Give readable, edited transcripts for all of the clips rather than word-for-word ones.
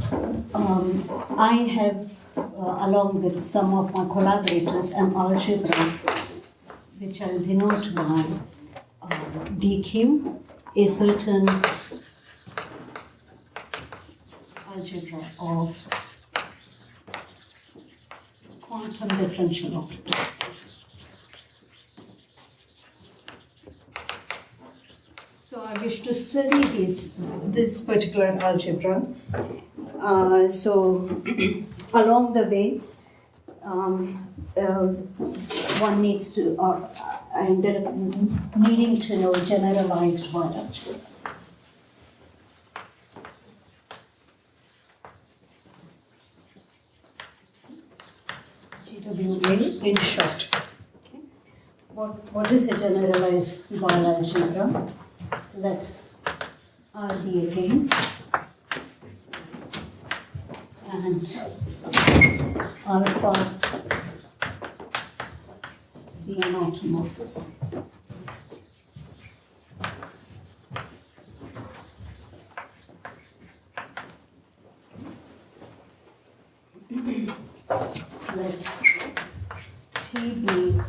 I have, along with some of my collaborators, an algebra which I'll denote by dq, a certain algebra of quantum differential operators. So I wish to study this particular algebra. So along the way, one needs to, I ended up needing to know generalized Wald algebras. GWA in short. Okay. What is a generalized Wald algebra? Let R be a ring and alpha be an automorphism. Let T be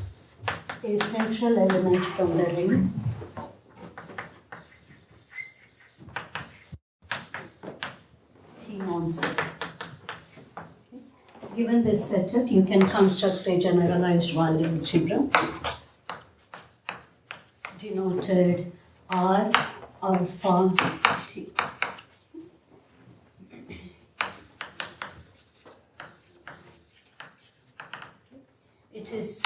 a central element from the ring T non-zero. Given this setup, you can construct a generalized Wald algebra denoted R alpha T. It is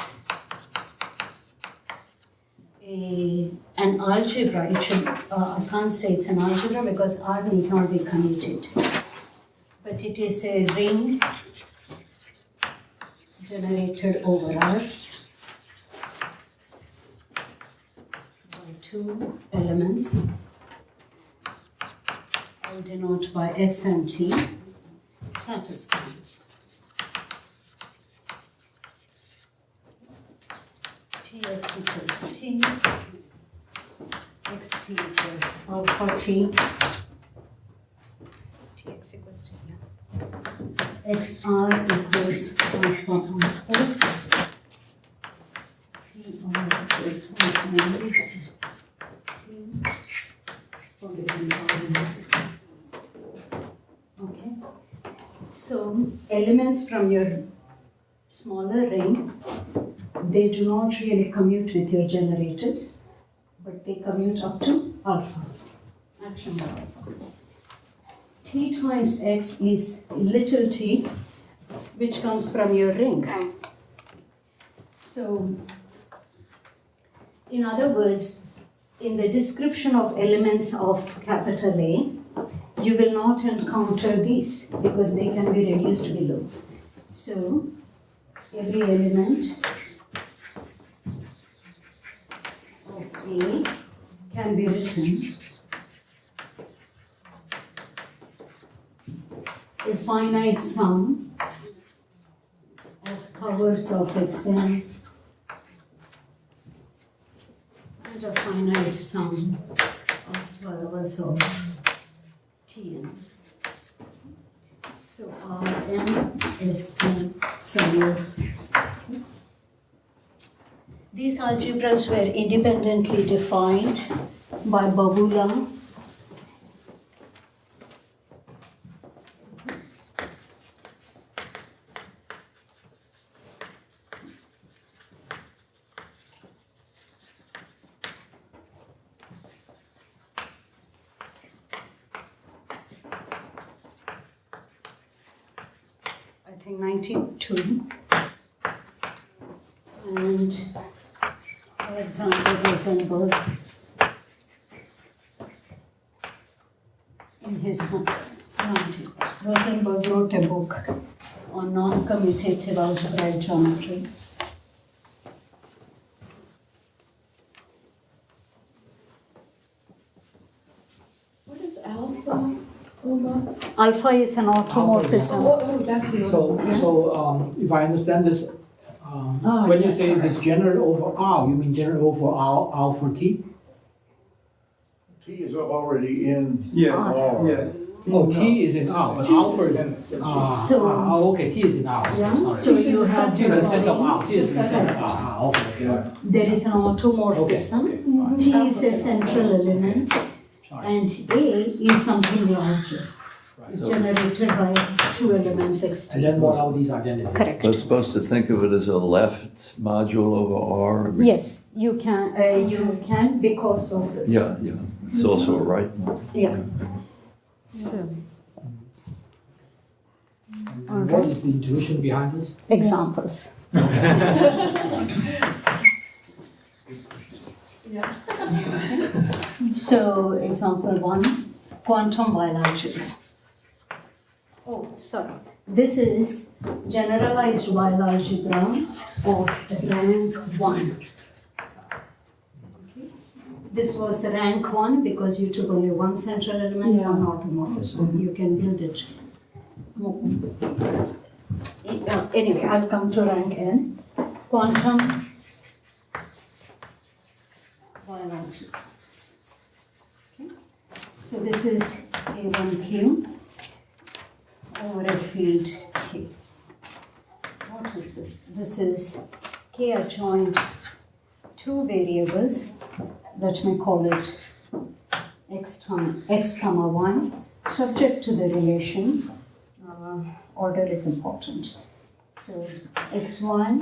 an algebra. It should, I can't say it's an algebra because R need not be commuted. But it is a ring generated over R by two elements. I'll denote by S and T, satisfying. Tx equals T, xt equals alpha T, Tx equals T, yeah. XR equals alpha on X, TR equals alpha on X, T, okay. So elements from your smaller ring, they do not really commute with your generators, but they commute up to alpha, action by alpha. T times X is little t, which comes from your ring. So, in other words, in the description of elements of capital A, you will not encounter these because they can be reduced below. So, every element of A can be written a finite sum of powers of Xn and a finite sum of powers of Tn. So Rn is n from your. These algebras were independently defined by Babula . I think 92, and Alexander Rosenberg in his book 90. Rosenberg wrote a book on non-commutative algebraic geometry. What is alpha? Alpha is an automorphism. Oh, that's the So if I understand this, when you say this general over R, you mean general over R for T? T is already in Yeah, R. yeah. Oh, T is in R, but alpha is okay, T is in R. Yeah, Sorry. so you have T is in the center of R, T is in the center of R. Okay. there is an automorphism. T is a central element, and A is something larger. It's generated by two elements And external. then what are these identities? Correct. We're supposed to think of it as a left module over R. Yes, you can because of this. Yeah, yeah. It's also a right module. Yeah. So, And what is the intuition behind this? examples. So, example one, quantum Weyl algebra. Oh, sorry. This is generalized Weyl algebra of rank 1. Okay. This was rank 1 because you took only one central element, one automorphism. You can build it. Anyway, I'll come to rank n. Quantum Weyl algebra. Okay. So this is A1Q over a field K. What is this? This is K adjoint two variables. Let me call it x comma y, subject to the relation. Order is important. So xy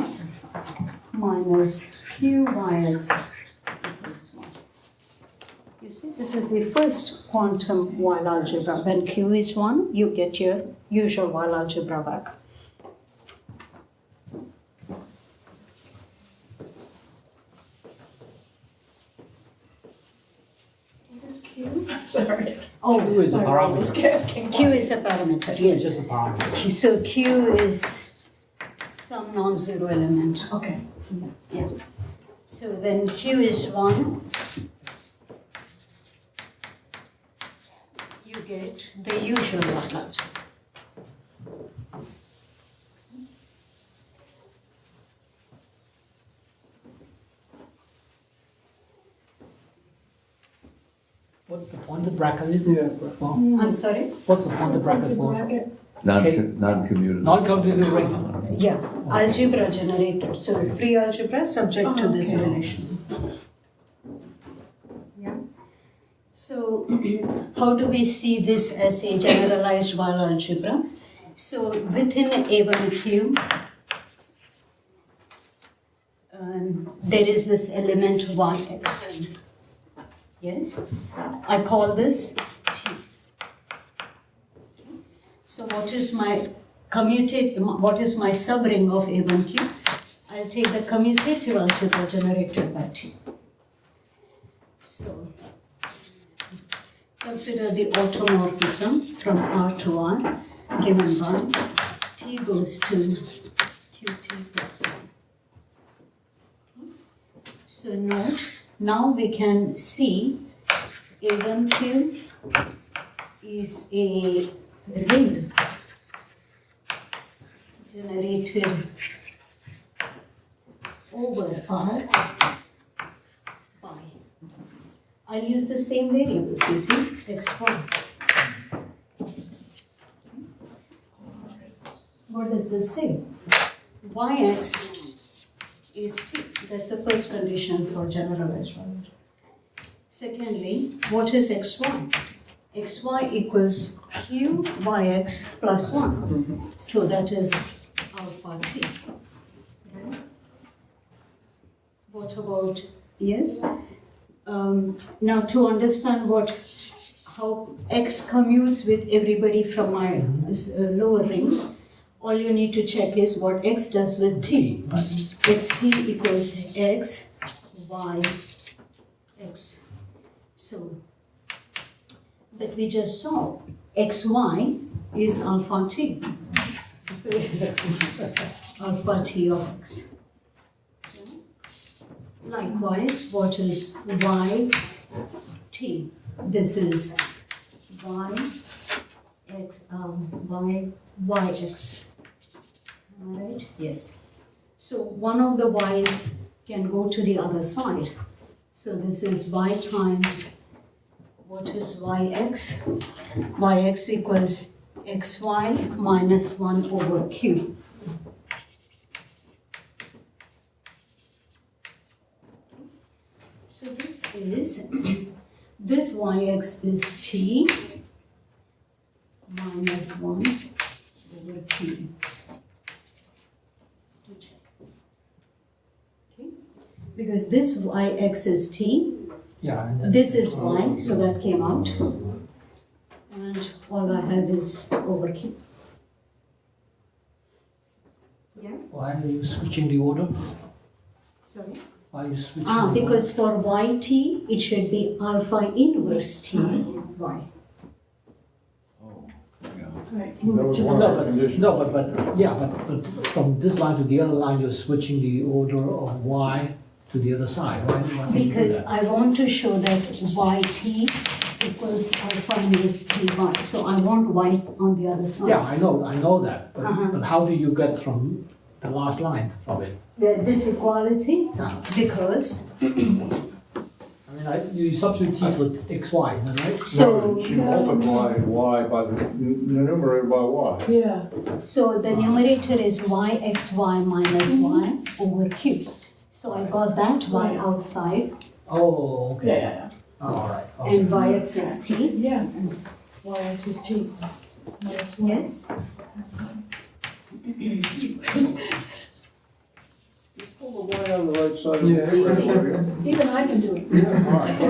minus qyx equals 1. You see, this is the first quantum Weyl algebra. When q is 1, you get your usual Weyl algebra back. What is Q? Sorry. Oh, Q is a parameter. q is a parameter, Q is yes. just a parameter. So q is some non-zero element. Okay. Yeah. So when q is 1, you get the usual Weyl algebra. What's the pointed bracket? For? I'm sorry? What's the pointed bracket for? Non-commutative. Non-commutative ring. Yeah, algebra generator. So free algebra subject to this okay. relation. Yeah. So how do we see this as a generalized Weyl algebra? So within A1Q, there is this element yx. Yes, I call this T. So what is my subring of A1Q? I'll take the commutative algebra generated by T. So consider the automorphism from R to R given by T goes to Qt plus 1. So note, now we can see A1Q is a ring generated over R by. I'll use the same variables, you see, x1. What does this say? Yx is t. That's the first condition for generalized Weyl algebra. Secondly, what is xy? Xy equals qyx plus 1. So that is alpha t. Right? What about, yes? Now to understand how x commutes with everybody from my lower rings, all you need to check is what x does with t. Xt equals x, y, x. So, but we just saw xy is alpha t. So it's alpha t of x. Likewise, what is y t? This is y x y x. Am I right? Yes. So one of the y's can go to the other side. So this is y times what is yx? Yx equals xy minus 1 over q. So this is, this yx is t minus 1 over q. To check. Okay? Because this yx is t, Yeah. And then, this is y, so that came out. And all I have is over q. Yeah? why are you switching the order? Sorry? Why are you switching the order? Because for yt, it should be alpha inverse t y. Oh, yeah. Right. That was one of the conditions. But from this line to the other line, you're switching the order of y to the other side. Why do you do Because that? I want to show that yt equals alpha inverse ty. So I want y on the other side. Yeah, I know that. But, Uh-huh. but how do you get from the last line from it? This equality, Yeah. because, I mean, you substitute t for xy, is that right? so, No, she multiplied y by the numerator by y. Yeah. so the numerator is yxy minus y over q. So I got that y outside, Oh, okay. Yeah. All right. Okay. and yx is t. Yeah. Y x is t. Minus 1. Yes. Pull the y on the right side. Yeah. Even I can do it. All right.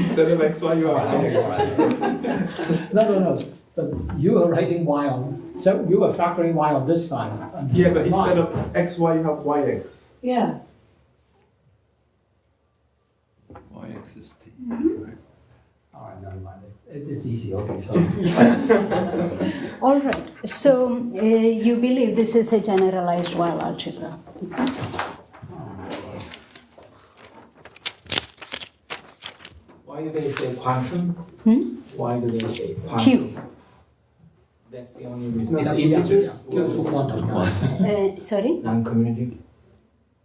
Instead of xy, you are ix. No. But you were writing y on, so you were factoring y on this side. on the Yeah, second but instead line. of xy, you have yx. Yeah. Yx is t. All right, never mind. It's easy. Okay, so. All right. So you believe this is a generalized Weil algebra. Why do they say quantum? Why do they say quantum? Q. That's the only reason. It's Yeah, integers yeah, for quantum, yeah. Sorry? non-commutative.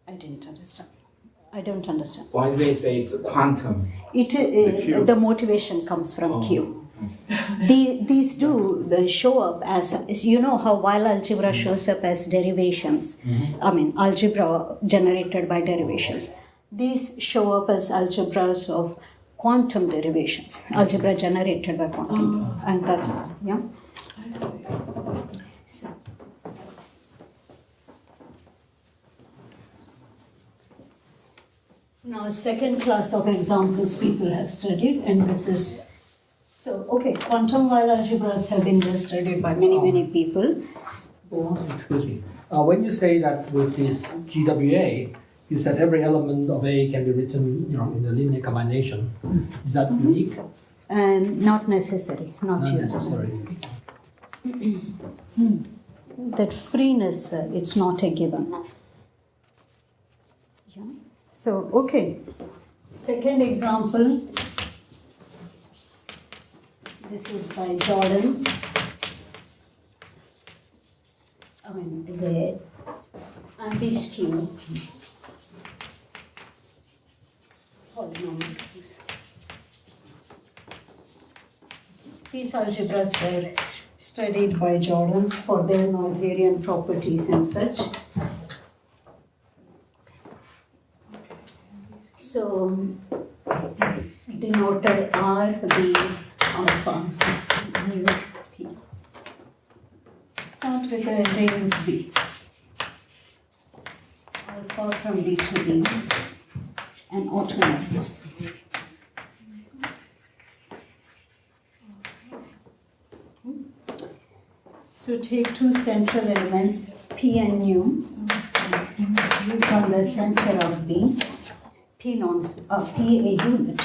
I didn't understand. I don't understand. Why do they say it's a quantum? Q. The motivation comes from Q. I see. These show up as you know how Weil algebra shows up as derivations. I mean algebra generated by derivations. These show up as algebras of quantum derivations, algebra generated by quantum, and that's yeah. So. Now, second class of examples people have studied, and this is so okay. Quantum Weil algebras have been well studied by many people. Excuse me. When you say that with this GWA, you said every element of A can be written, in a linear combination. Is that unique? And not necessary, not Not unique. necessary. That freeness, it's not a given. Yeah. So, okay. Second example. This is by Jordan. I mean, the ambiscue polynomials. These algebras were studied by Jordan for their Noetherian properties and such. So, denoter R, B, alpha, mu, P. Start with a ring B. Alpha from B to B, and autonomous. So take two central elements, P and nu, from the center of B. P a unit.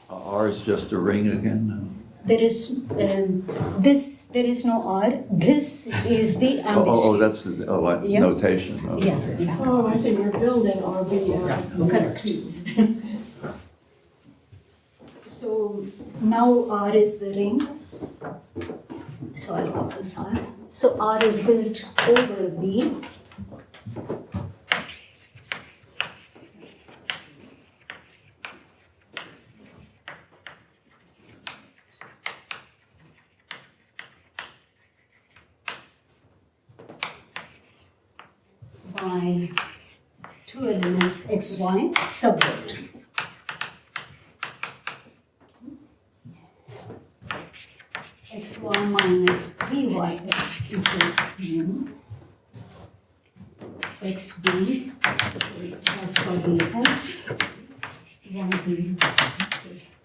R is just a ring again? There is there is no R. This is the ambiscue. That's the Yeah. notation. Okay. Yeah. Oh, I see. You're building RB. Correct. So now R is the ring. So I'll call this R. So R is built over B. By two elements xy subject. Xy minus byx equals mu. Xb is alpha bx. Yb is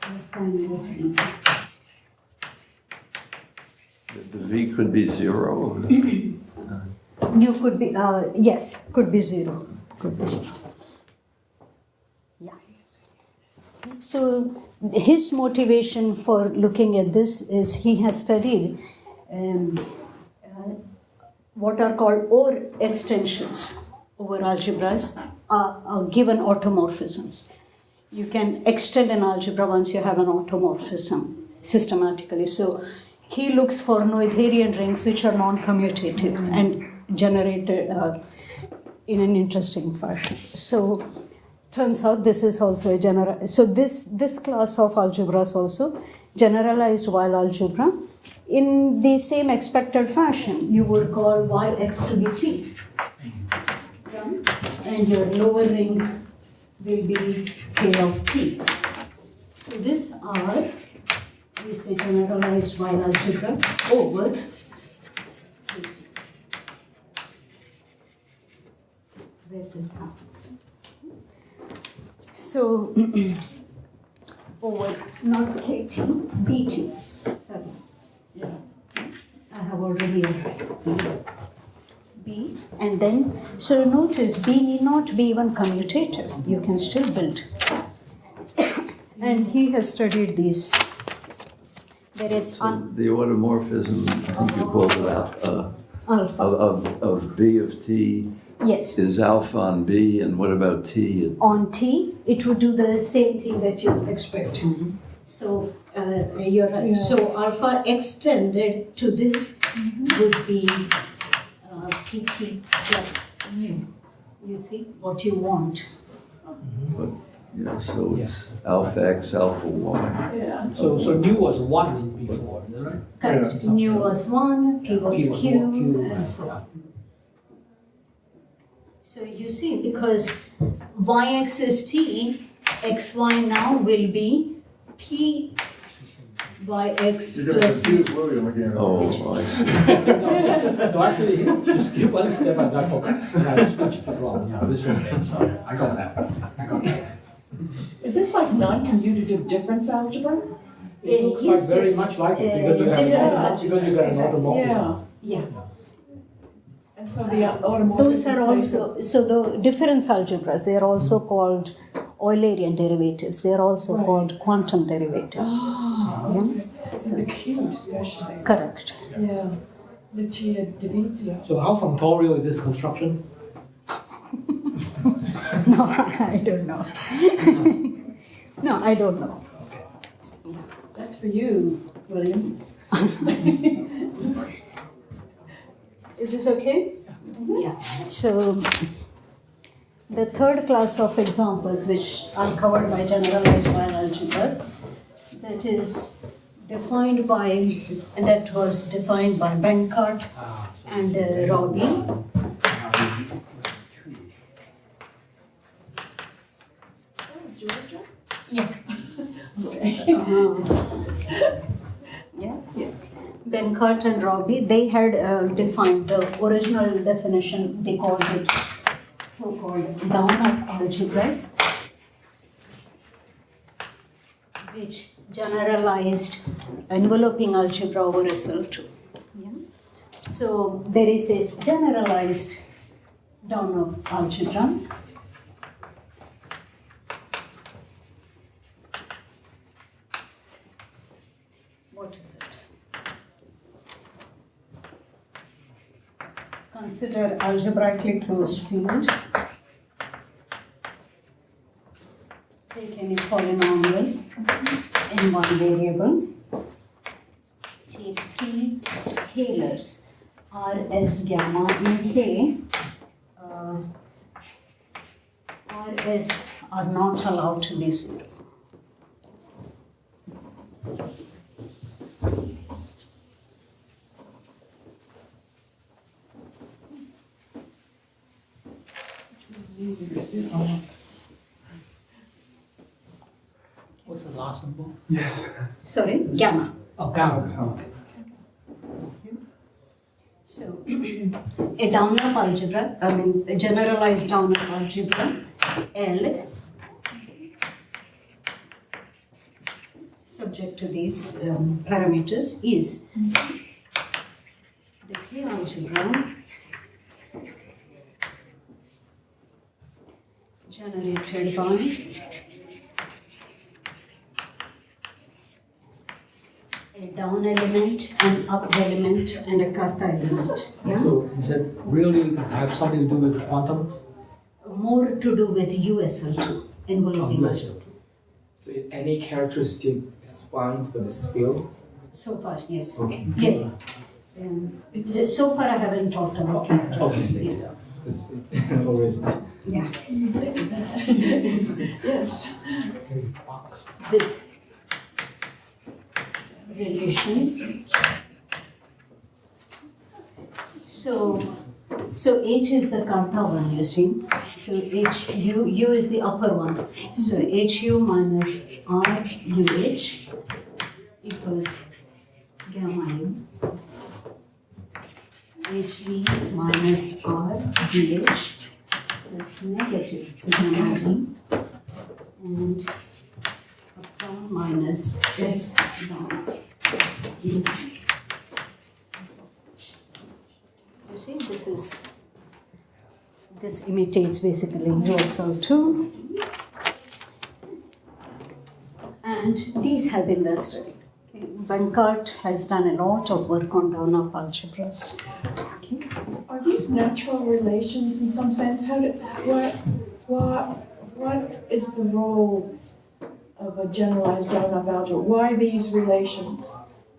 alpha minus b. The V could be 0. Mu could be, yes, could be 0. Could be 0. Yeah. So his motivation for looking at this is he has studied what are called OR extensions over algebras given automorphisms. You can extend an algebra once you have an automorphism systematically. So he looks for Noetherian rings which are non-commutative and generated in an interesting fashion. So turns out this is also a general. So this class of algebras also generalized Weil algebra in the same expected fashion. You would call Yx to be T, and your lower ring will be K of T. So this R is a generalized Weil algebra over Kt. Where this happens. So over not Kt, Bt. Sorry. Yeah. I have already B, and then so notice B need not be even commutative. You can still build. And he has studied these. There is The automorphism, I think you called it alpha. of B of T Yes. is alpha on B, and what about T? On T, it would do the same thing that you expect. So you're right. Yeah. So alpha extended to this would be PT plus mu. You see what you want. But, so it's alpha X, alpha Y. Yeah. So nu was 1 before, is that right? Correct. Nu was 1, P was P was Q, more Q, and so yeah. on. So you see, because Yx is T, Xy now will be P Yx You're gonna plus confuse William again. Oh, I see. No, actually, just skip one step and I forgot. And I switched it wrong. Yeah, this is okay. Sorry, I got that. Is this like non-commutative difference algebra? It looks like very much like it because you have Yes, an automorphism. Yeah. Yeah. And so the automorphism. Those are also, so the difference algebras, they are also called Eulerian derivatives. They are also called quantum derivatives. This is a huge discussion. Correct. Yeah. Lucia Divizio. So how functorial is this construction? No, I don't know. No, I don't know. That's for you, William. Is this okay? Yeah. So the third class of examples which are covered by generalized Weil algebras, that was defined by Benkart and Robbie. Georgia? Yeah. Yeah. Benkart and Robbie, they had defined the original definition, they called it so-called down of algebras, which generalized enveloping algebra over SL2. Yeah. So there is a generalized down of algebra. What is it? Consider algebraically closed field. Take any polynomial in one variable. Take P, scalars, R, S, gamma, you say R, S are not allowed to be 0. What's the last symbol? Yes. Sorry, gamma. Oh, gamma. So, a down-up algebra, a generalized down-up algebra, L, subject to these parameters, is the K algebra generated by a down element, an up element, and a karta element. Yeah? So is it really have something to do with quantum? More to do with USL2, Oh, enveloping. USL. So any characteristic is fine for this field? So far, yes. Okay. Yeah. So far, I haven't talked about characteristics. Okay. Yeah. It's always Yeah. Yes. With relations. So H is the karta one, you see. So U is the upper one. So HU minus RUH equals gamma U. HV minus RDH is negative gamma D. And upper minus S down is. You see, this imitates basically USL2, and these have been well studied. Okay. Bankart has done a lot of work on down-up algebras. Okay. Are these natural relations in some sense? What is the role of a generalized down-up algebra? Why these relations?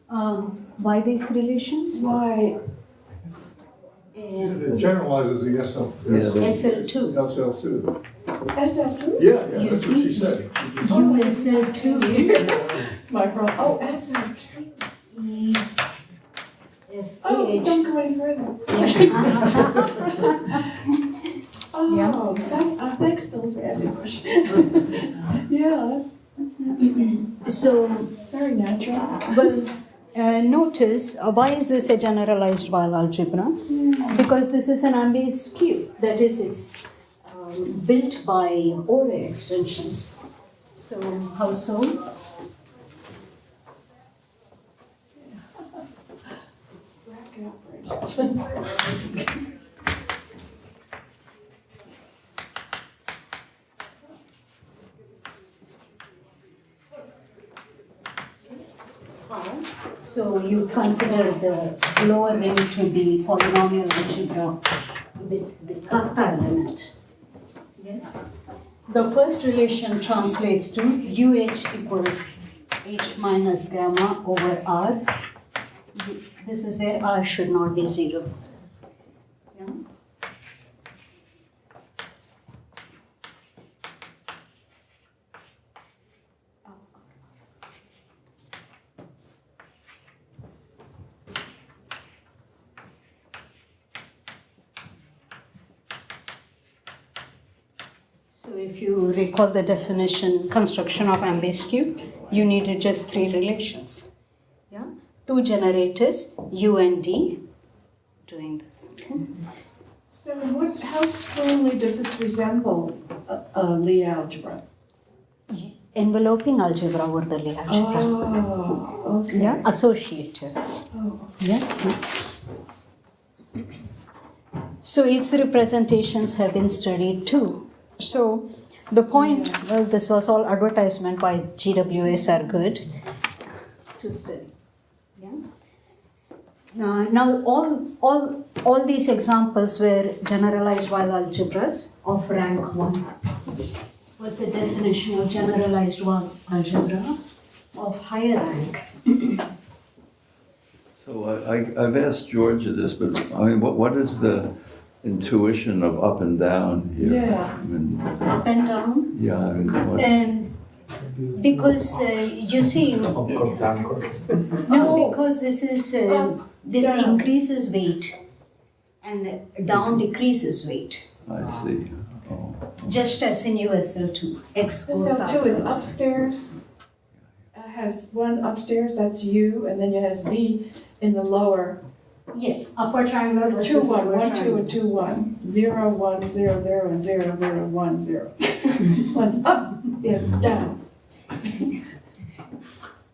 Why these relations? Why? It generalizes the SL. Yeah. SL2. SL2. SF2? Yeah, You that's what she said. USL2. It's my problem. Oh, SF2. E F Oh, H. don't go any further. Oh, thanks, Phil, for asking a question. Yeah, that's So, very natural. well, notice why is this a generalized Weyl algebra? Because this is an ambiguous cube. That is, it's built by array extensions. So, how so? Bracket operations. So you consider the lower ring to be polynomial algebra with the karta element. Yes. The first relation translates to UH equals H minus gamma over R. This is where R should not be 0. Yeah. So if you recall the definition, construction of ambiguous cube, you needed just 3 relations. Yeah, 2 generators, U and D, doing this. Okay? So how strongly does this resemble Lie algebra? Enveloping algebra over the Lie algebra. Oh, okay. Yeah, associative. Oh, Yeah. So its representations have been studied too. So the point, well, this was all advertisement by GWS are good to study. Yeah. Now all these examples were generalized Weyl algebras of rank 1. What's the definition of generalized Weyl algebra of higher rank? So I've asked Georgia this, but I mean, what is the intuition of up and down here? Yeah. I mean, Up and down. yeah, I mean, what, Because you see, Up, down, quick. no, because this is this down. increases weight, and down decreases weight. I see. Oh, Just as in USL2, X goes up. SL2 is upstairs, has one upstairs, that's U, and then it has B in the lower. Yes, upper triangular 2, versus 1, lower 1, 2, triangular. and 2, 1. 0, 1, 0, 0, and 0, 0, 1, 0. One's up, the other's down.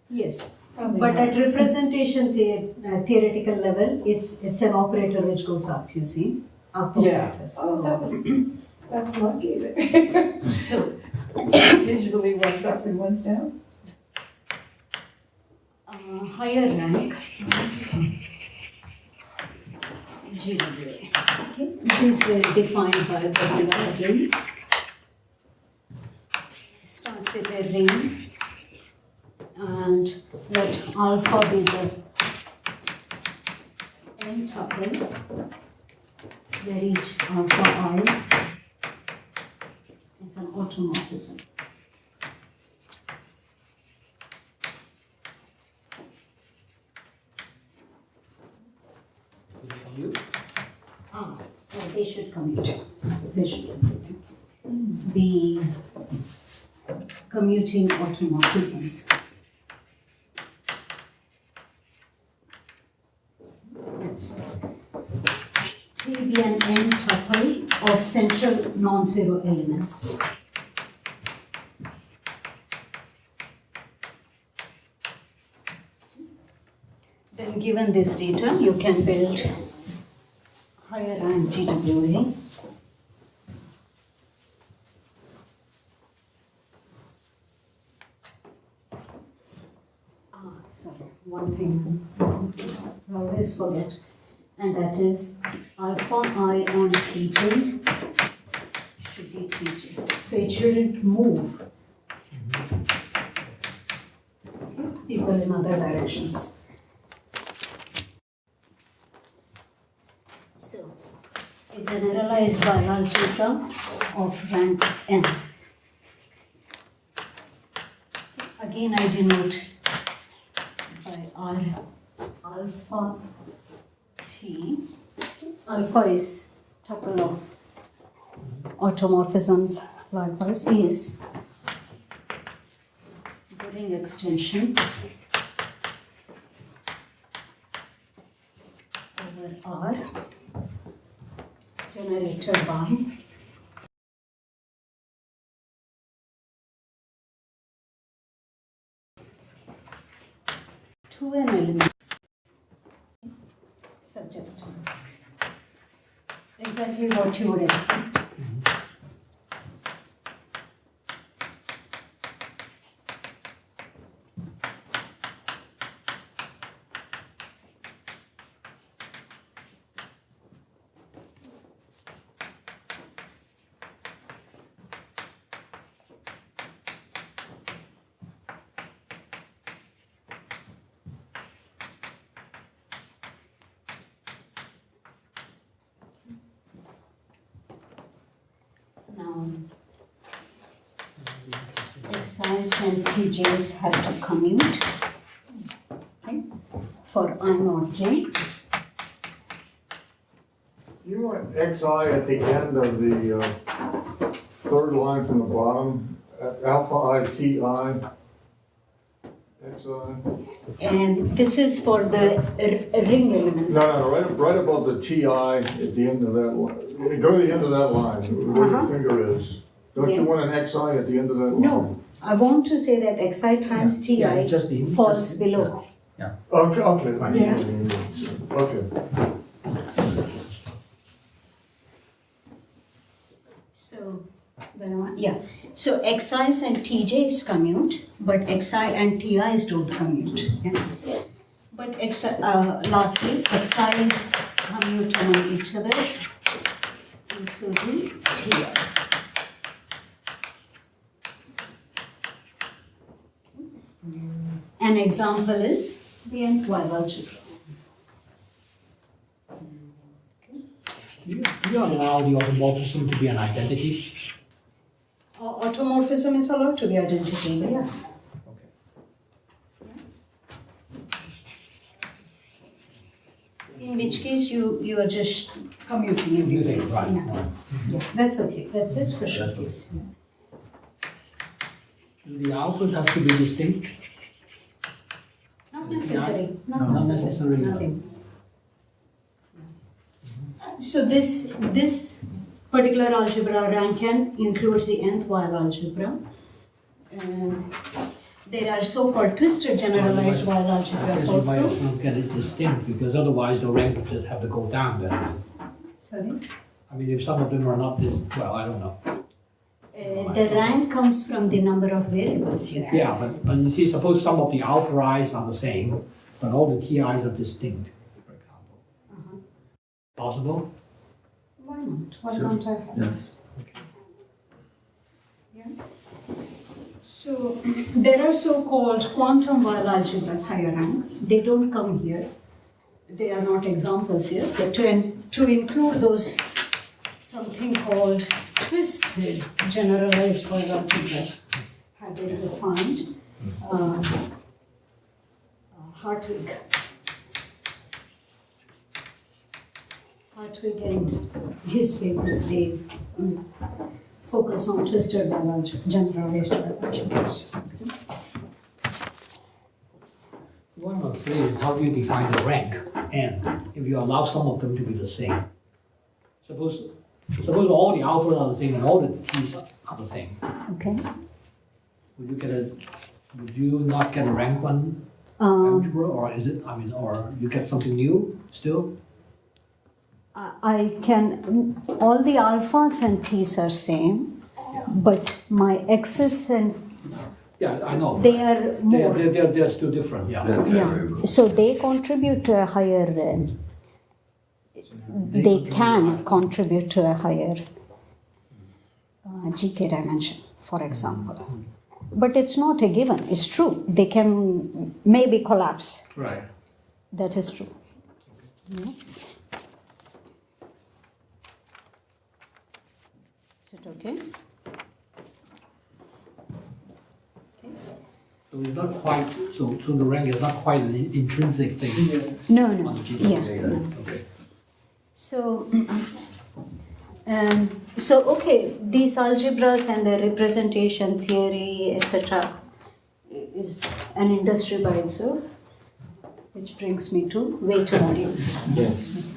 Yes, Probably but not. at representation theoretical level, it's an operator which goes up. You see, up Yeah. operators. Oh, that's lucky there. So Usually one's up and one's down. higher rank. GWA. Okay, these were defined by Algebra again. Start with a ring and let alpha be the n tuple where each alpha I is an automorphism. They should commute. They should be commuting automorphisms. Yes. T be an n tuple of central non-zero elements. Then given this data, you can build higher rank GWA. Sorry, one thing I always forget, and that is alpha I on TJ should be TJ. So it shouldn't move people in other directions. So, a generalized by algebra of rank n. Again, I denote by R alpha T. Alpha is tuple of automorphisms, likewise is the ring extension over R generated by to an element subject to exactly what you would expect. Now, Xi's and Tj's have to commute, okay, for I naught j. You want xi at the end of the third line from the bottom, alpha I T I, xi? And this is for the ring elements. No, right above the TI at the end of that line. Go to the end of that line, where your finger is. Don't Yeah. you want an XI at the end of that line? No, I want to say that xi times ti Yeah, just the- falls just- below. Okay. Yeah. Okay. So, yeah. So xi's and tj's commute, but xi and ti's don't commute. Yeah. But lastly, xi's commute among each other, and so do ti's. An example is the entire algebra. you allow the automorphism to be an identity? Automorphism is allowed to be identity, yes. Okay. In which case you are just commuting every You day. think, right. Yeah. Yeah, that's okay. That's a special case. Do the alphas have to be distinct? Not necessary. Not necessary. Nothing. So this particular algebra rank n includes the nth Weyl algebra, and there are so-called twisted generalized Weyl algebras You might also. as well get it distinct, because otherwise the rank would just have to go down then. Sorry. I mean, if some of them are not this, well, I don't know. The rank comes from the number of variables you have. Yeah, but you see, suppose some of the alpha i's are the same, but all the ti's are distinct, for example. Possible? Why not? Why Sure. can't I have Yes. Yeah. So there are so-called quantum Weyl algebras higher rank. They don't come here. They are not examples here. But to include those, something called twisted generalized Weyl algebras have been defined. Hartwig and his papers, they focus on twisted generalized Weyl algebras. One of the things is how do you define the rank n if you allow some of them to be the same? Suppose all the alphas are the same and all the t's are the same. Okay. Would you not get a rank one algebra, or is it? I mean, or you get something new still? I can, all the alphas and t's are same, but my x's and Yeah, I know. they are more. They're still different. Yeah. They're Yeah, variable. so they contribute to a higher, they can contribute to a higher GK dimension, for example. But it's not a given, it's true. They can maybe collapse. Right. That is true. Yeah. Is it okay? So it's not quite. So the rank is not quite an intrinsic thing. No, On no, the GK. yeah. Okay. So, okay, these algebras and the representation theory, etc., is an industry by itself, which brings me to weight modules. Yes.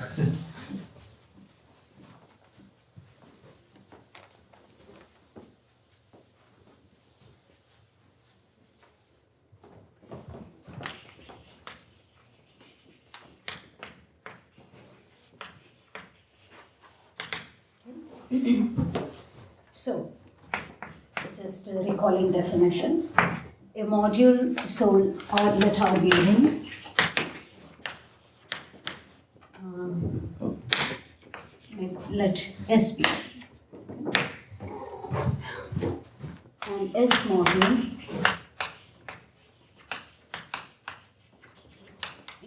So, just recalling definitions. A module, so, or let R be a ring. Let S be. And S module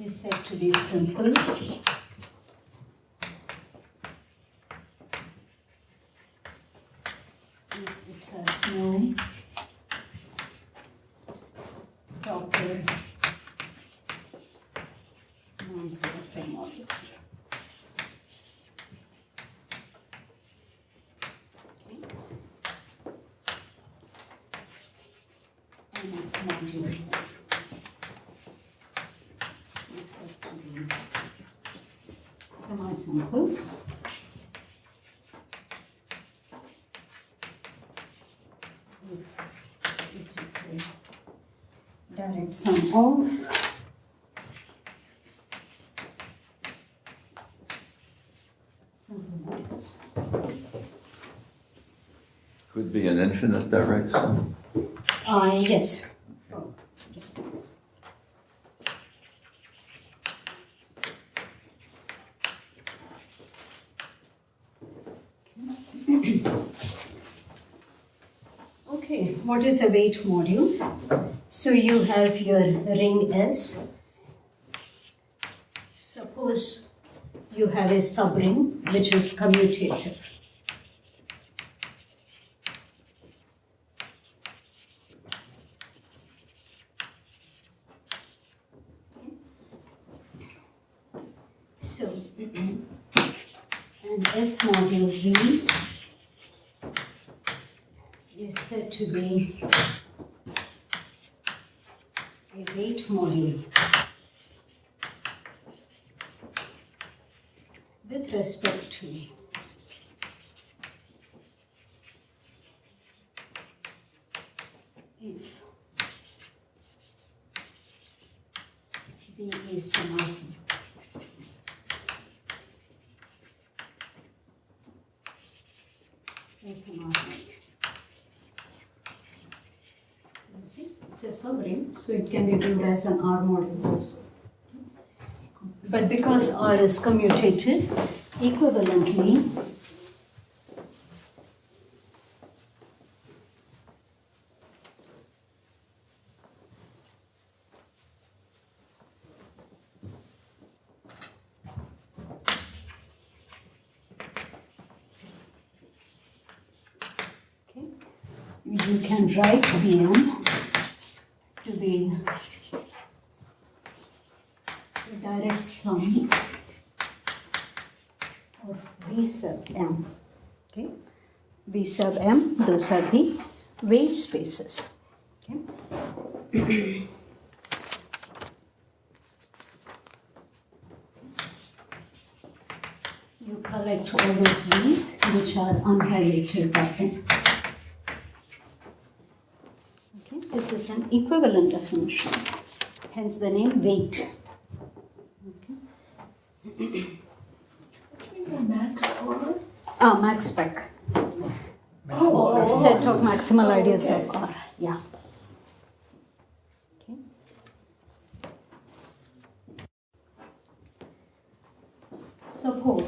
is said to be simple. It has no proper non-zero modules. And this module is said to be semi-simple. It is a direct sum of simple modules. Could be an infinite direct sum. Yes. Oh, okay, what is a weight module? So you have your ring S. Suppose you have a subring which is commutative. So, and S module V is said to be a weight module with respect to if V is Samasam. You see, it's a subring, so it can be viewed as an R module also. But because R is commutative, equivalently, you can write Vm to be a direct sum of V sub m. Okay, V sub m, those are the weight spaces. Okay. You collect all those V's which are unhighlighted by m. This is an equivalent definition, hence the name weight. Okay. Max R? Max spec. Or a set of maximal ideals of R. Yeah. Okay. Support.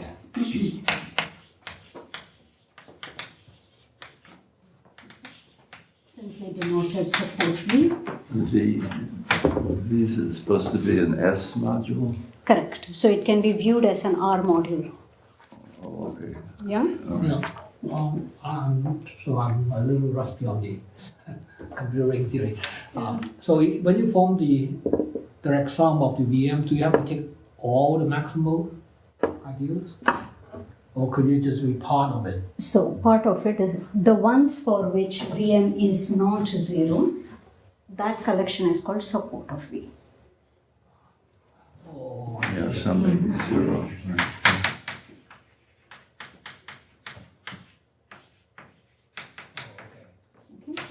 Simply denoted support V. This is supposed to be an S module? Correct. So it can be viewed as an R module. Oh, okay. Yeah? No. So I'm a little rusty on the computer ring theory. So when you form the direct sum of the VM, do you have to take all the maximal ideals? Or could you just be part of it? So part of it is the ones for which Vm is not zero, that collection is called support of V. Oh, Yeah, something zero. Right. okay.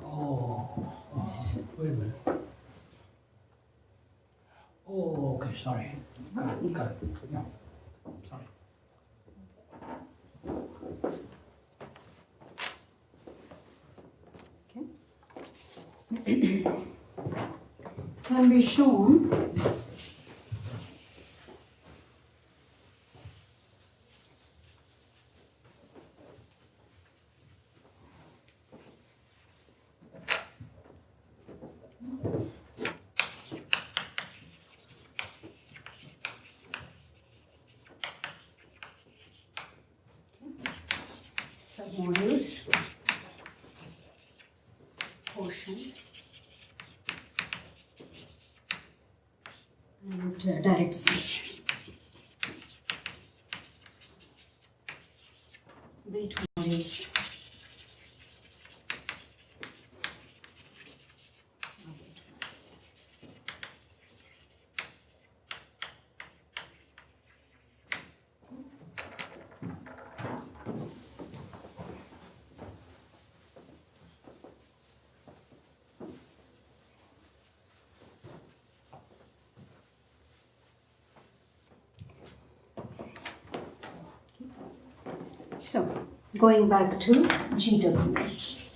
Oh, wait a minute. Oh, okay, sorry. Got it. Yeah. Sorry. Can be shown submodules, portions, and directions. Weight modules. So, going back to GW.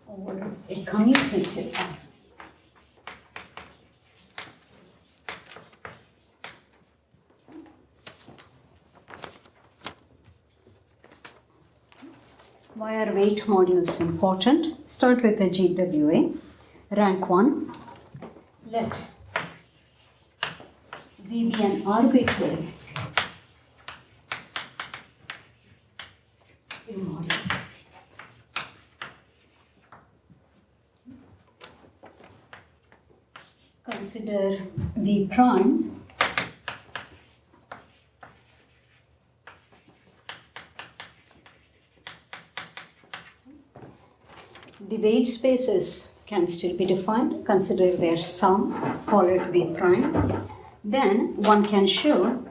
Or a commutative R. Why are weight modules important? Start with a GWA, rank 1. Let V be an arbitrary A module. Consider V prime the weight spaces can still be defined. Consider their sum, call it V prime. Then one can show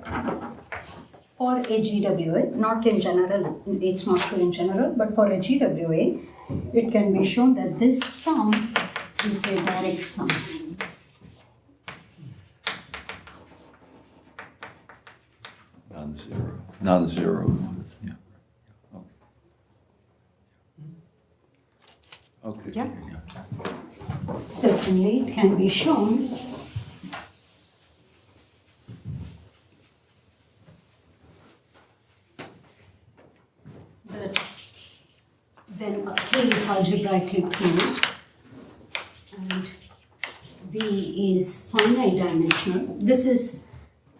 for a GWA, not in general, it's not true in general, but for a GWA, it can be shown that this sum is a direct sum. Non-zero. Non-zero. Yeah. Okay. Yeah. Certainly, it can be shown that when a K is algebraically closed and V is finite dimensional, this is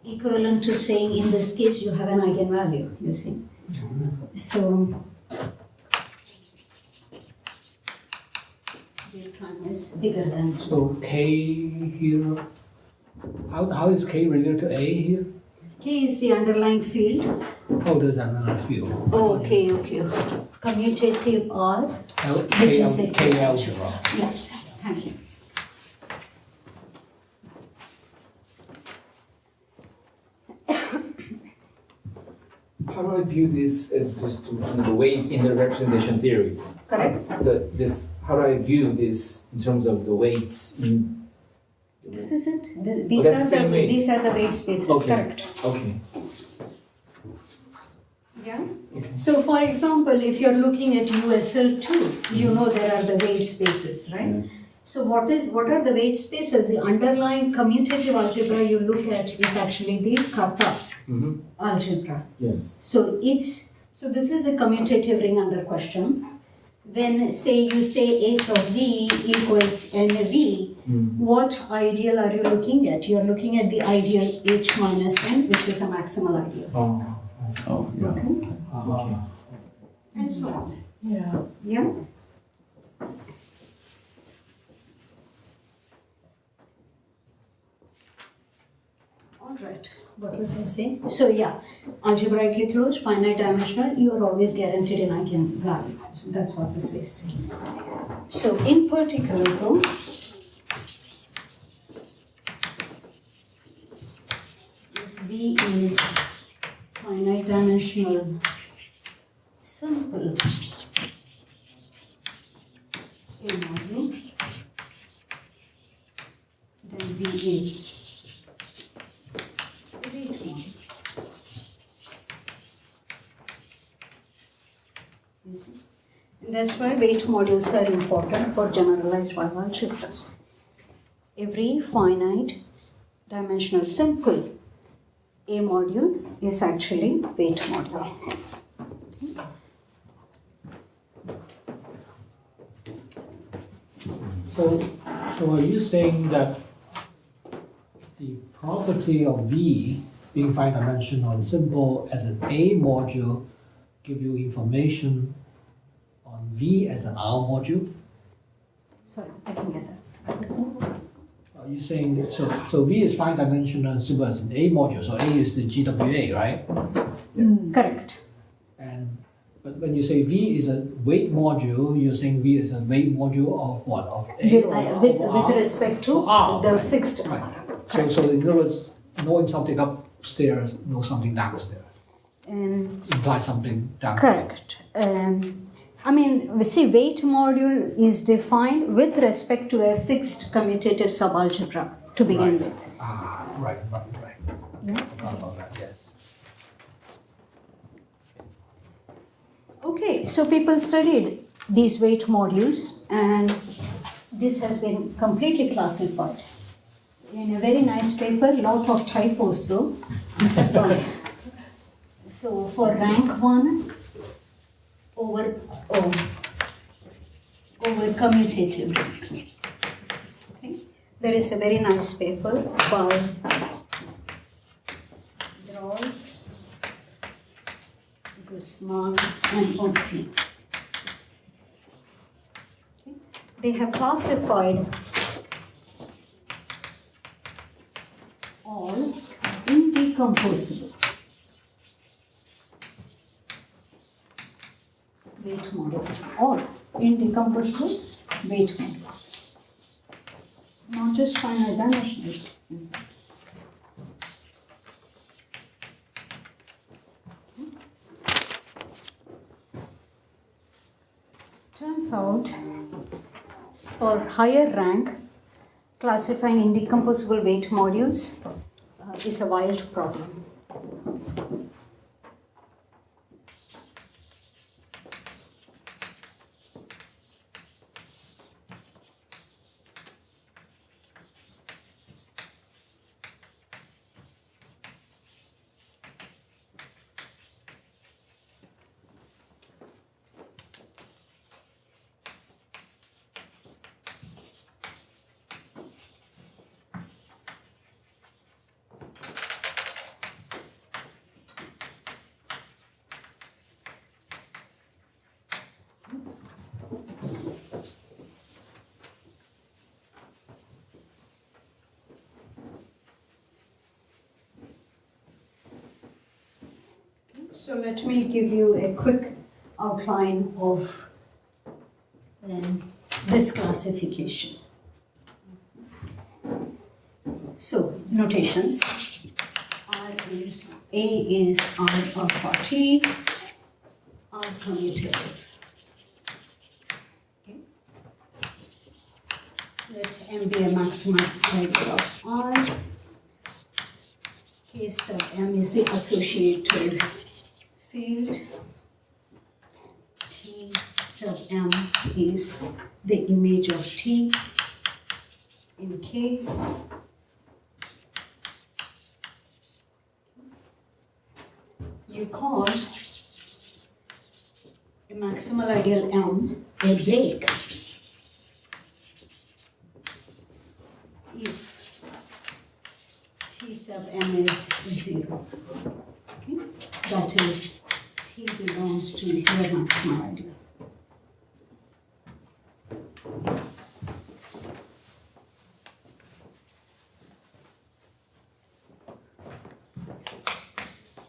equivalent to saying in this case you have an eigenvalue, you see. So, V prime is bigger than zero. So K here, how is K related to A here? K is the underlying field. Oh, there's another field. Oh, okay. Commutative R, which is a K algebra. Yeah, thank you. How do I view this as just the weight in the representation theory? Correct. How do I view this in terms of the weights in? This is it. Same These are the weight spaces. Okay. Correct. Okay. Yeah. Okay. So, for example, if you're looking at USL2, you know there are the weight spaces, right? Yes. So, what are the weight spaces? The underlying commutative algebra you look at is actually the kappa algebra. Yes. So this is the commutative ring under question. When you say H of V equals NV, what ideal are you looking at? You are looking at the ideal H minus N, which is a maximal ideal. Oh. I see. Oh, yeah. Okay? Okay. And so on. Yeah. Yeah? All right. What was I saying? So yeah, algebraically closed, finite dimensional, you are always guaranteed an eigenvalue. So that's what this is. So in particular though, if V is finite dimensional simple A module, then V is weight module. You see? And that's why weight modules are important for generalized Weyl algebras. Every finite dimensional simple A module is actually weight module. So are you saying that the property of V being finite dimensional and simple as an A module give you information on V as an R module? Sorry, I can get that. Are you saying that, so V is finite dimensional and simple as an A module, so A is the GWA, right? Correct. But when you say V is a weight module, you're saying V is a weight module of what? Of A With respect to R, the right. fixed Right. R. So in other words, knowing something upstairs, know something downstairs. And Imply something downstairs. correct. I mean, we see weight module is defined with respect to a fixed commutative subalgebra to begin Right. with. Right. Yeah. Forgot about that, yes. Okay, so people studied these weight modules and this has been completely classified in a very nice paper, lot of typos though. So for rank 1, over commutative ring. Okay. There is a very nice paper by Droz, Guzman and Opsi. Okay. They have classified all indecomposable weight models, all indecomposable weight models, not just finite dimensional. Turns out, for higher rank, classifying indecomposable weight modules is a wild problem. So let me give you a quick outline of this classification. So notations. A is R alpha T, R commutative. Okay. Let M be a maximal ideal of R. K sub M is the associated field. T sub M is the image of T in K. You call a maximal ideal M a break if T sub M is 0. Okay? That is, T belongs to your maximal ideal.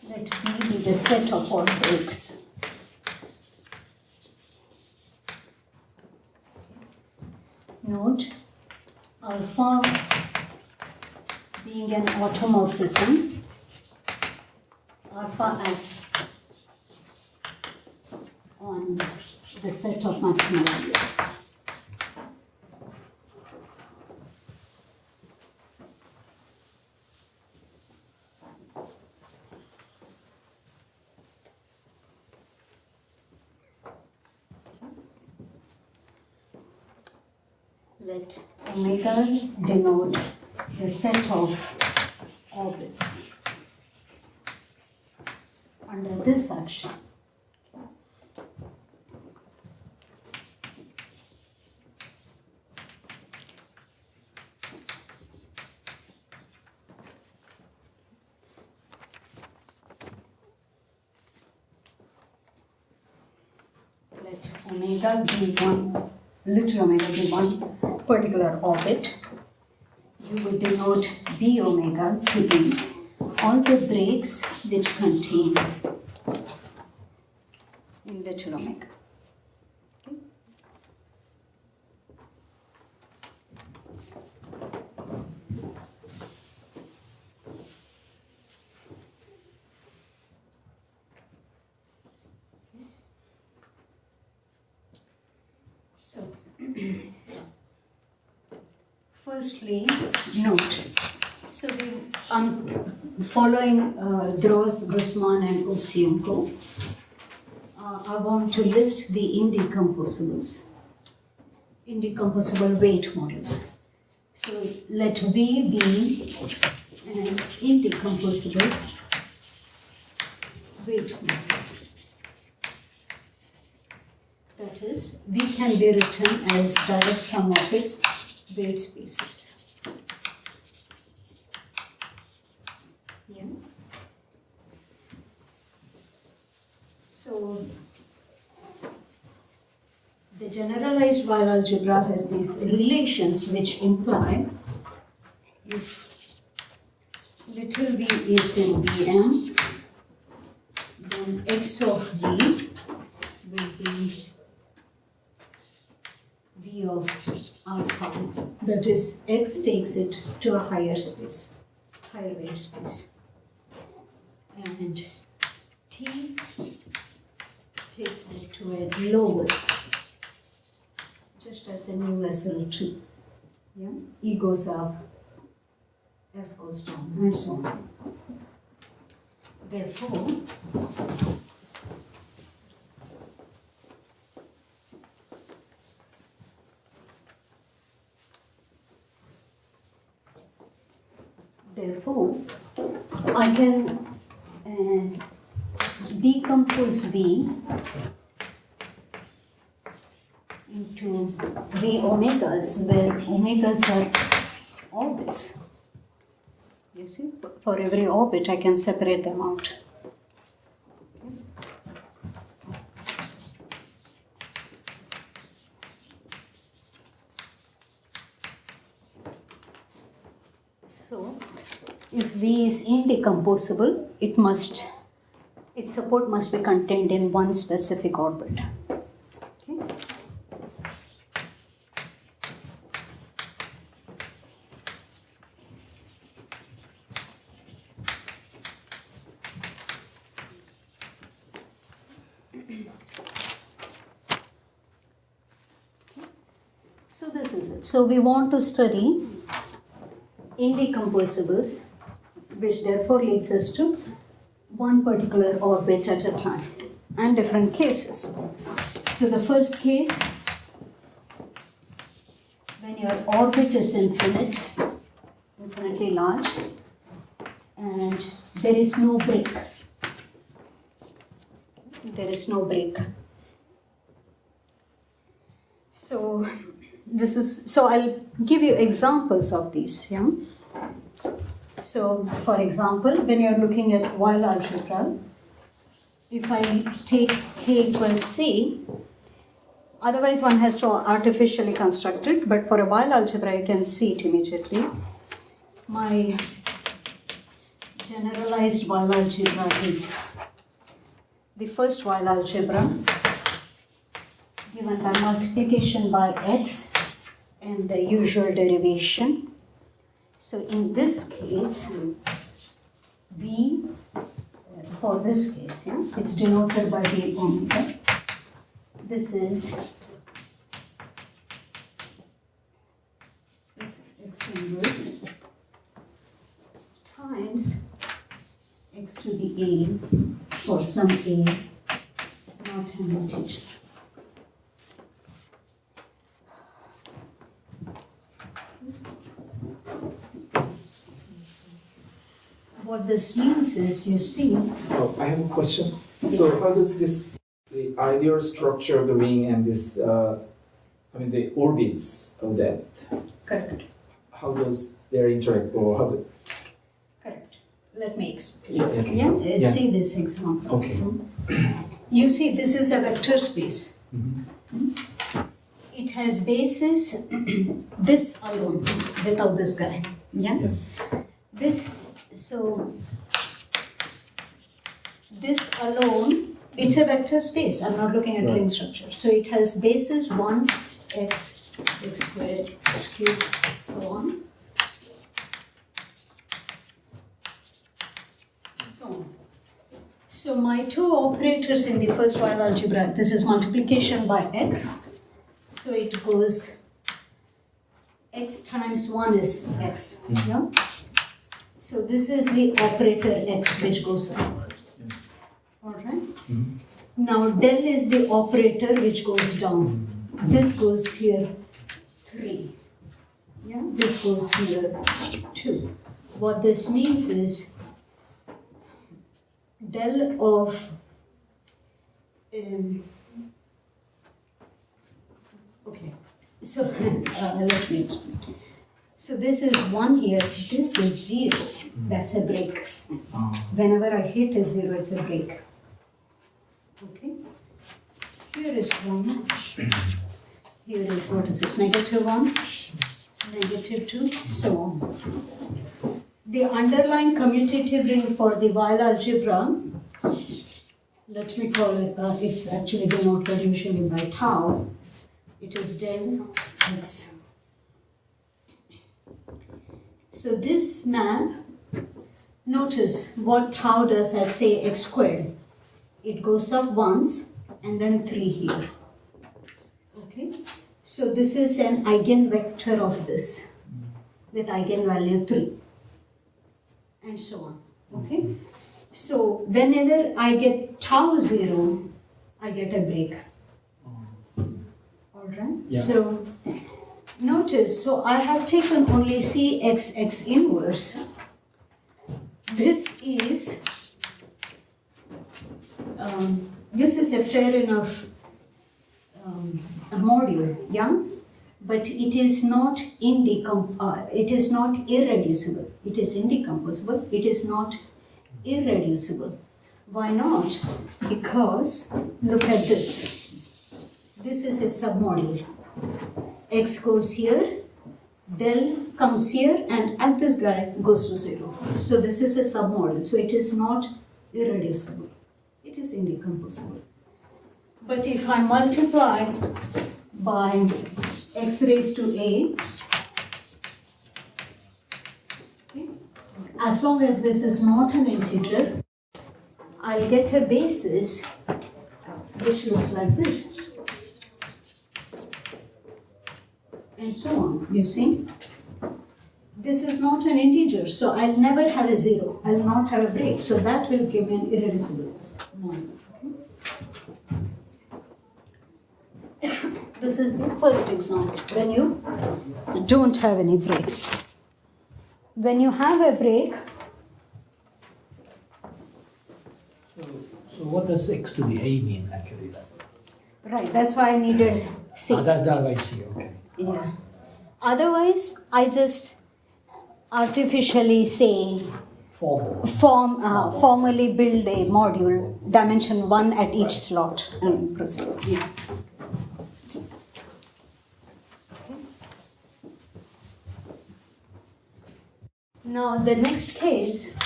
Let B be the set of all breaks. Note, alpha being an automorphism, alpha acts on the set of maximal ideals. Let omega denote the set of orbits under this action. Let omega be one, little omega be one particular orbit. You would denote B omega to be all the breaks which contain in little omega. Okay. So, firstly, note. So I'm following Droz, Guzman and Ovsienko. I want to list the indecomposable weight models. So let V be an indecomposable weight model. operators, V can be written as direct sum of its weight spaces. Yeah. So the generalized Weyl algebra has these relations which imply if little v is in Vm, then x of v will be v of alpha. That is, x takes it to a higher space, higher weight space. And t takes it to a lower, just as in USL2. Yeah? E goes up, F goes down, and so on. Therefore, I can decompose V into V omegas, where omegas are orbits. You see, for every orbit I can separate them out. So, if V is indecomposable, its support must be contained in one specific orbit. Okay? So this is it. So we want to study indecomposables, which therefore leads us to one particular orbit at a time and different cases. So the first case, when your orbit is infinitely large, and there is no break. There is no break. So I'll give you examples of these. Yeah. So, for example, when you're looking at Weyl algebra, if I take K equals C, otherwise one has to artificially construct it, but for a Weyl algebra you can see it immediately. My generalized Weyl algebra is the first Weyl algebra given by multiplication by x and the usual derivation. So in this case, V, for this case, yeah, it's denoted by the omega. This is x inverse times x to the a for some a not an integer. What this means is, you see... Oh, I have a question. Yes. So how does the ideal structure of the ring and the orbits of that, Correct. how does they interact, or how do... Correct. Let me explain. Yeah, okay. Yeah. See this example. Okay. You see, this is a vector space. Mm-hmm. It has basis this alone, without this guy. Yeah? Yes. This alone, it's a vector space. I'm not looking at Right. ring structure. So it has basis 1, x squared, x cubed, so on. So on. So my two operators in the first Weyl algebra, this is multiplication by x. So it goes x times 1 is x. Yeah? So this is the operator x which goes up. Alright? Mm-hmm. Now del is the operator which goes down. This goes here 3. Yeah? This goes here 2. What this means is del of Okay, so let me explain. So this is 1 here, this is 0, that's a break. Whenever I hit a 0, it's a break. Okay, here is 1, here is, what is it, -1, -2, so on. The underlying commutative ring for the Weyl algebra, let me call it, it's actually denoted usually by tau. It is del x. So this map, notice what tau does at say x squared. It goes up once and then 3 here. Okay? So this is an eigenvector of this with eigenvalue 3 and so on. Okay? So whenever I get tau 0, I get a break. Alright? Yeah. So notice, so I have taken only Cx inverse. This is a fair enough a module, yeah? But it is not it is not irreducible. It is indecomposable. It is not irreducible. Why not? Because look at this. This is a submodule. X goes here, del comes here, and at this guy goes to 0. So this is a submodule. So it is not irreducible. It is indecomposable. But if I multiply by x raised to a, okay, as long as this is not an integer, I'll get a basis which looks like this. And so on, you see? This is not an integer, so I'll never have a 0. I'll not have a break, so that will give me an irreducibleness. This is the first example, when you don't have any breaks. When you have a break, So what does x to the a mean actually then? right, that's why I needed C. That I see, okay. Yeah. Otherwise, I just artificially say, formally build a module, dimension 1 at each slot, and proceed. Yeah. Now, the next case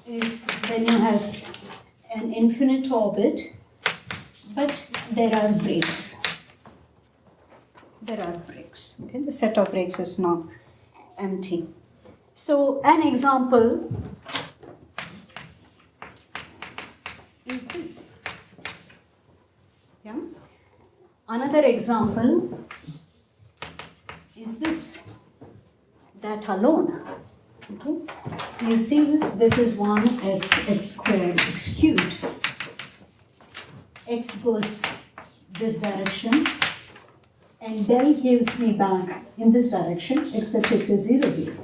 is when you have an infinite orbit, but there are breaks. There are breaks. Okay, the set of breaks is not empty. So, an example is this. Yeah. Another example is this. That alone. Okay. You see this? This is 1x squared x cubed. X goes this direction, and del gives me back in this direction, except it's a 0 here.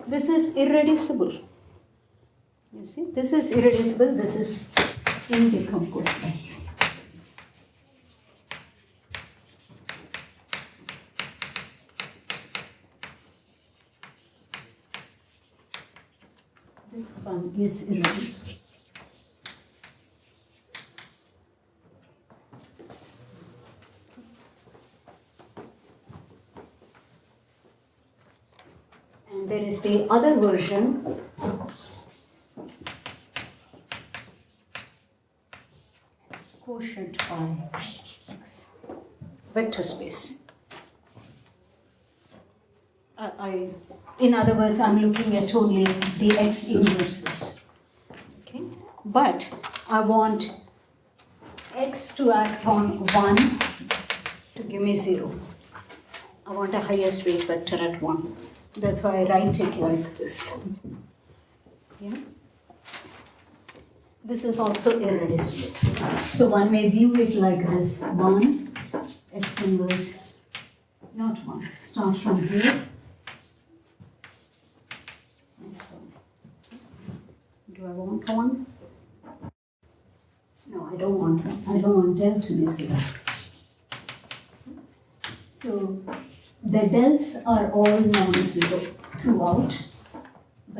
This is irreducible. You see, this is irreducible, this is indecomposable. This one is irreducible. And there is the other version, quotient by x, vector space. In other words, I'm looking at only the x inverses. Okay? But I want x to act on 1 to give me 0. I want a highest weight vector at 1. That's why I write it like this. Yeah? This is also irreducible. So one may view it like this. 1, x inverse, not 1. Start from here. Do I want 1? No, I don't want 1. I don't want del to be 0. So the delts are all non-zero throughout.